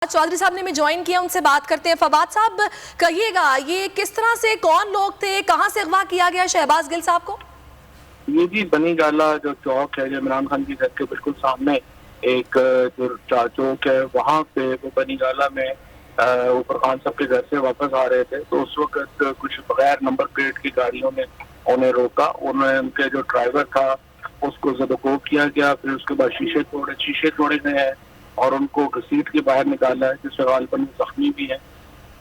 चौधरी साहब ने हमें ज्वाइन किया, उनसे बात करते हैं। फवाद साहब कहिएगा, ये किस तरह से, कौन लोग थे, कहां से अगवा किया गया शहबाज गिल साहब को? ये जी बनी गाला जो चौक है, जो इमरान खान की घर के बिल्कुल सामने एक जो चौक है, वहाँ पे वो बनी गाला में ऊपर खान साहब के घर से वापस आ रहे थे। तो उस वक्त कुछ बगैर नंबर प्लेट की गाड़ियों ने उन्हें रोका। उन्हें उनके जो ड्राइवर था उसको ज़दकोब किया गया, फिर उसके बाद शीशे तोड़े गए हैं और उनको घसीट के बाहर निकाला है, जिससे गालिबन जख्मी भी हैं।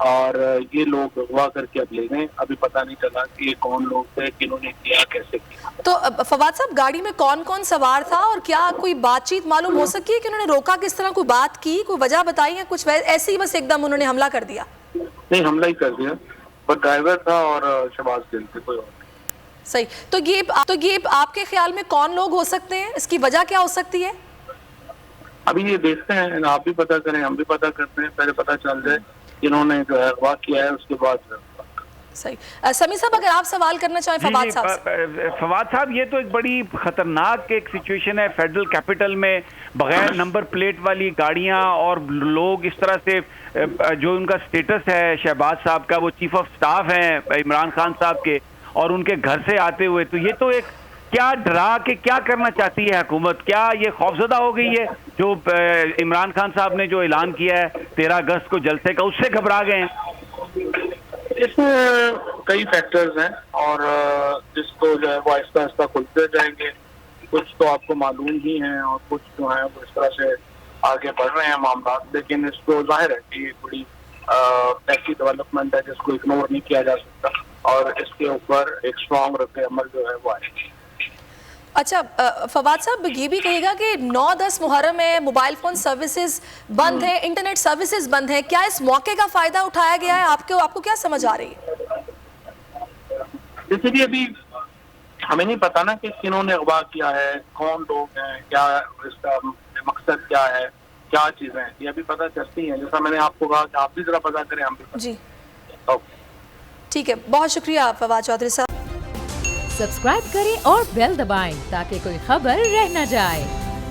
और ये लोग अगवा करके अब ले गए। अभी पता नहीं चला कि ये कौन लोग थे, किन्होंने किया, कैसे किया। तो फवाद साहब, गाड़ी में कौन कौन सवार था और क्या कोई बातचीत मालूम हो सकी है कि उन्होंने रोका किस तरह, कोई बात की, कोई वजह बताई है कुछ? ऐसे ही बस एकदम उन्होंने हमला कर दिया? नहीं, हमला ही कर दिया। पर ड्राइवर था और शहबाज गिल थे, कोई और नहीं। सही। तो ये आपके ख्याल में कौन लोग हो सकते हैं? इसकी वजह क्या हो सकती है? अभी ये देखते हैं, आप भी पता करें, हम भी पता करते हैं, पहले पता चल जाए इन्होंने जो है अगवा किया है, उसके बाद। सही। समी साहब, अगर आप सवाल करना चाहें फवाद साहब से। फवाद साहब, ये तो एक बड़ी खतरनाक एक सिचुएशन है फेडरल कैपिटल में, बगैर नंबर प्लेट वाली गाड़ियां और लोग इस तरह से, जो उनका स्टेटस है शहबाज साहब का, वो चीफ ऑफ स्टाफ हैं इमरान खान साहब के, और उनके घर से आते हुए, तो ये तो एक क्या डरा के क्या करना चाहती है हुकूमत? क्या ये खौफजदा हो गई है जो इमरान खान साहब ने जो ऐलान किया है 13 अगस्त को जलसे का, उससे घबरा गए हैं? इसमें कई फैक्टर्स हैं और जिसको जो है वो आहिस्ता आहिस्ता खुलते जाएंगे। कुछ तो आपको मालूम ही हैं और कुछ जो है वो इस तरह से आगे बढ़ रहे हैं मामला। लेकिन इसको जाहिर है कि ये बड़ी ऐसी डेवलपमेंट है जिसको इग्नोर नहीं किया जा सकता और इसके ऊपर एक स्ट्रॉन्ग रद्द अमल जो है वो आएगी। अच्छा फवाद साहब, ये भी कहिएगा कि 9-10 मुहर्रम है, मोबाइल फोन सर्विसेज बंद है, इंटरनेट सर्विसेज बंद है, क्या इस मौके का फायदा उठाया गया है? आपको क्या समझ आ रही है? जैसे कि अभी हमें नहीं पता ना कि किन्होंने अगवा किया है, कौन लोग हैं, क्या इसका मकसद क्या है, क्या चीजें हैं, ये अभी पता चलती हैं। जैसा मैंने आपको कहा कि आप भी जरा पता करें, हम भी जी। ठीक है, बहुत शुक्रिया फवाद चौधरी साहब। सब्सक्राइब करें और बेल दबाएं ताकि कोई खबर रह न जाए।